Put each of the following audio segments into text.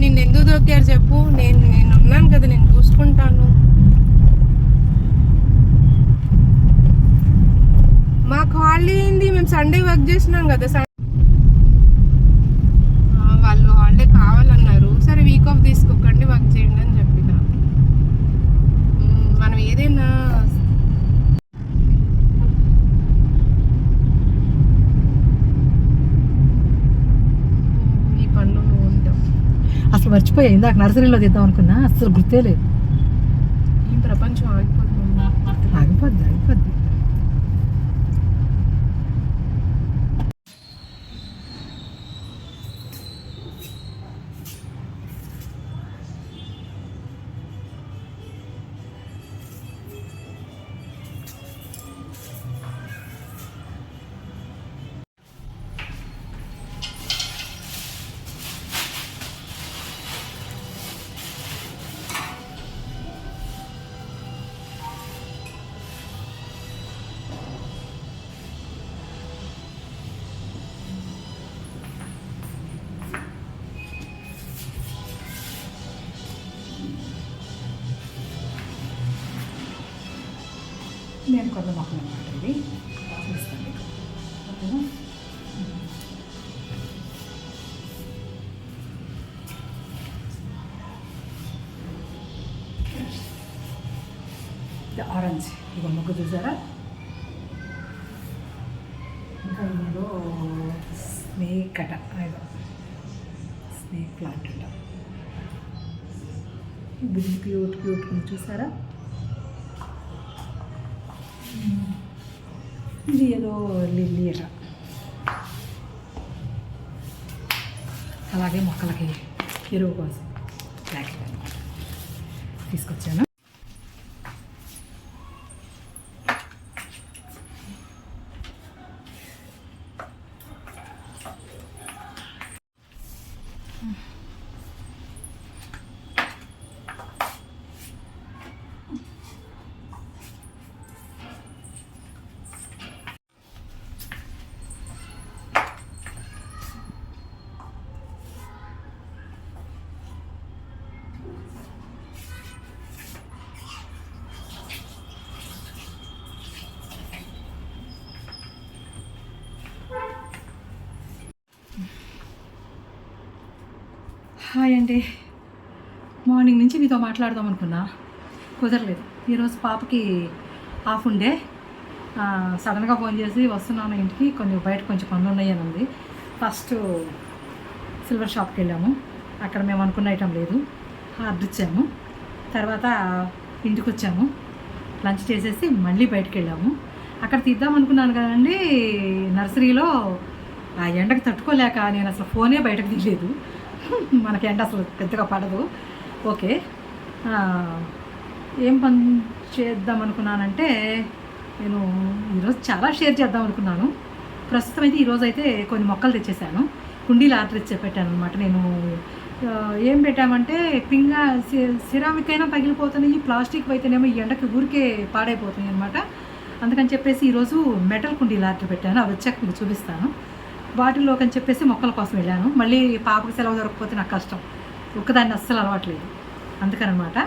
నిన్ను ఎందుకు దొక్కారు చెప్పు? నేను ఉన్నాను కదా, నేను చూసుకుంటాను. మాకు హాలిడే అయింది, మేము సండే వర్క్ చేసినాం కదా. వాళ్ళు హాలిడే కావాలన్నారు. సరే వీక్ ఆఫ్ తీసుకోకండి, వర్క్ చేయండి అని చెప్పిన. మనం ఏదైనా ఈ పనులు ఉంటాం. అసలు మర్చిపోయా, ఇందాక నర్సరీలో తీద్దాం అనుకున్నా, అసలు గుర్తే లేదు. ఈ ప్రపంచం ఆగిపోతుంది. ఆగిపోద్ది ఆగిపోద్ది. నేను కొత్త మొక్కలు అనమాట ఇది చూపిస్తాను మీకు. ఓకేనా? ఇది ఆరెంజ్, ఇక మొక్క చూసారా? ఇంకా ఇందులో స్నేక్ అట, ఏదో స్నేక్ ప్లాంట్ అట. ఇది క్యూట్ క్యూట్ చూసారా? ఇది ఏదో లిల్లీ అట. అలాగే మొక్కలకి ఎరువు కోసం ప్యాకెట్ అనమాట తీసుకొచ్చాను. హాయ్ అండి, మార్నింగ్ నుంచి మీతో మాట్లాడదాం అనుకున్నా, కుదరలేదు. ఈరోజు పాపకి ఆఫ్ ఉండే, సడన్గా ఫోన్ చేసి వస్తున్నాను ఇంటికి, బయట కొంచెం పనులు ఉన్నాయని ఉంది. ఫస్ట్ సిల్వర్ షాప్కి వెళ్ళాము, అక్కడ మేము అనుకున్న ఐటమ్ లేదు, ఆర్డర్ ఇచ్చాము. తర్వాత ఇంటికి వచ్చాము, లంచ్ చేసేసి మళ్ళీ బయటకు వెళ్ళాము. అక్కడ తీద్దాం అనుకున్నాను కదండి, నర్సరీలో ఆ ఎండకు తట్టుకోలేక నేను అసలు ఫోనే బయటకు తీయలేదు. మనకి ఎండ అసలు పెద్దగా పడదు. ఓకే, ఏం పని చేద్దాం అనుకున్నానంటే, నేను ఈరోజు చాలా షేర్ చేద్దాం అనుకున్నాను. ప్రస్తుతం అయితే ఈరోజు అయితే కొన్ని మొక్కలు తెచ్చేసాను, కుండీలు ఆర్డర్ ఇచ్చి పెట్టాను అనమాట. నేను ఏం పెట్టామంటే, సిరామిక్ అయినా పగిలిపోతున్నాయి, ప్లాస్టిక్ అయితేనేమో ఈ ఎండకి ఊరికే పాడైపోతున్నాయి అనమాట. అందుకని చెప్పేసి ఈరోజు మెటల్ కుండీలు ఆర్డర్ పెట్టాను, అవి వచ్చాక మీకు చూపిస్తాను. వాటిల్లోకి అని చెప్పేసి మొక్కల కోసం వెళ్ళాను. మళ్ళీ పాపకు సెలవు దొరకకపోతే నాకు కష్టం, ఒక్కదాన్ని అస్సలు అలవాట్లేదు, అందుకనమాట.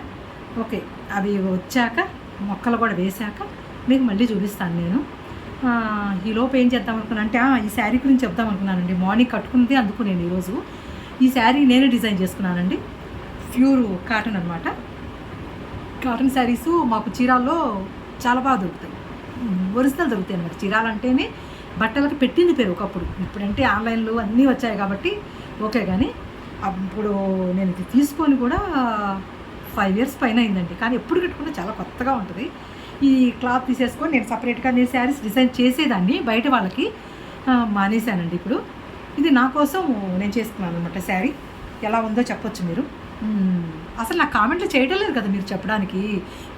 ఓకే, అవి వచ్చాక మొక్కలు కూడా వేశాక మీకు మళ్ళీ చూపిస్తాను నేను. ఈలోపు ఏం చేద్దాం అనుకున్నా అంటే, ఈ శారీ గురించి చెప్దాం అనుకున్నానండి. మార్నింగ్ కట్టుకున్నది అందుకు నేను ఈరోజు ఈ శారీ నేనే డిజైన్ చేసుకున్నానండి. ప్యూర్ కాటన్ అనమాట. కాటన్ శారీసు మాకు చీరాల్లో చాలా బాగా దొరుకుతాయి, ఒరిజినల్ దొరుకుతాయి అనమాట. చీరాలు అంటేనే బట్టలకి పెట్టింది పేరు ఒకప్పుడు, ఇప్పుడంటే ఆన్లైన్లో అన్నీ వచ్చాయి కాబట్టి ఓకే. కానీ అప్పుడు నేను ఇది తీసుకొని కూడా 5 years పైన అయిందండి, కానీ ఎప్పుడు కట్టుకున్నా చాలా కొత్తగా ఉంటుంది. ఈ క్లాత్ తీసేసుకొని నేను సపరేట్గా నేను శారీస్ డిజైన్ చేసేదాన్ని, బయట వాళ్ళకి మానేశానండి. ఇప్పుడు ఇది నా కోసం నేను చేసుకున్నాను అనమాట. శారీ ఎలా ఉందో చెప్పొచ్చు మీరు. అసలు నాకు కామెంట్లు చేయడం లేదు కదా మీరు చెప్పడానికి,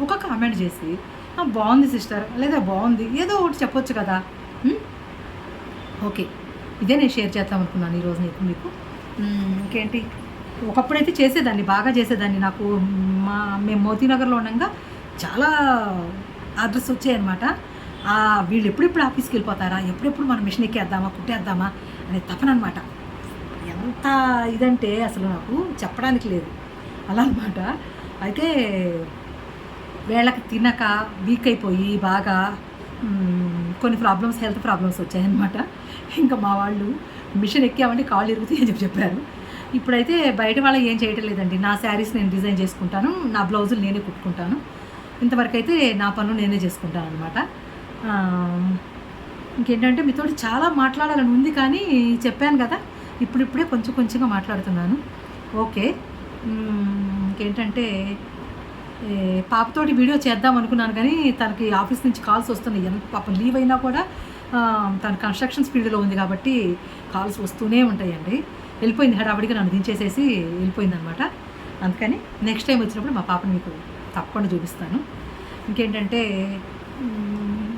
ఒక కామెంట్ చేసి బాగుంది సిస్టర్ లేదా బాగుంది ఏదో ఒకటి చెప్పొచ్చు కదా. ఓకే, ఇదే నేను షేర్ చేద్దాం అనుకున్నాను ఈరోజు మీకు. ఇంకేంటి, ఒకప్పుడైతే చేసేదాన్ని, బాగా చేసేదాన్ని. నాకు మేము మోతీనగర్లో ఉండగా చాలా ఆర్డర్స్ వచ్చాయన్నమాట. వీళ్ళు ఎప్పుడెప్పుడు ఆఫీస్కి వెళ్ళిపోతారా, ఎప్పుడెప్పుడు మనం మిషన్ ఎక్కేద్దామా కుట్టేద్దామా అనే తపన అనమాట. ఎంత ఇదంటే అసలు నాకు చెప్పడానికి లేదు అలా అనమాట. అయితే వేళకి తినక వీక్ అయిపోయి బాగా కొన్ని ప్రాబ్లమ్స్, హెల్త్ ప్రాబ్లమ్స్ వచ్చాయన్నమాట. ఇంకా మా వాళ్ళు మిషన్ ఎక్కామంటే కాళ్ళు ఇరుగుతాయి అని చెప్పారు. ఇప్పుడైతే బయట వాళ్ళ ఏం చేయటం లేదండి. నా శారీస్ నేను డిజైన్ చేసుకుంటాను, నా బ్లౌజులు నేనే కుట్టుకుంటాను. ఇంతవరకు అయితే నా పనులు నేనే చేసుకుంటాను అనమాట. ఇంకేంటంటే మీతో చాలా మాట్లాడాలని ఉంది, కానీ చెప్పాను కదా ఇప్పుడిప్పుడే కొంచెం కొంచెంగా మాట్లాడుతున్నాను. ఓకే. ఇంకేంటంటే పాపతోటి వీడియో చేద్దాం అనుకున్నాను, కానీ తనకి ఆఫీస్ నుంచి కాల్స్ వస్తున్నాయి. ఎంత పాపం లీవ్ అయినా కూడా తను కన్స్ట్రక్షన్స్ ఫీల్డ్లో ఉంది కాబట్టి కాల్స్ వస్తూనే ఉంటాయండి. వెళ్ళిపోయింది హడావిడిగా, నన్ను దించేసేసి వెళ్ళిపోయిందనమాట. అందుకని నెక్స్ట్ టైం వచ్చినప్పుడు మా పాపని మీకు తప్పకుండా చూపిస్తాను. ఇంకేంటంటే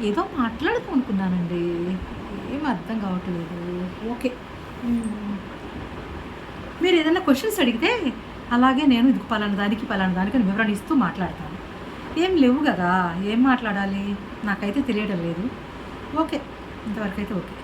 ఏదో మాట్లాడుతూ అనుకున్నానండి, ఏం అర్థం కావట్లేదు. ఓకే, మీరు ఏదైనా క్వశ్చన్స్ అడిగితే అలాగే నేను ఇది పలానా దానికి అని వివరణ ఇస్తూ మాట్లాడతాను. ఏం లేవు కదా, ఏం మాట్లాడాలి నాకైతే తెలియడం లేదు. ఓకే, ఇంతవరకు అయితే ఓకే.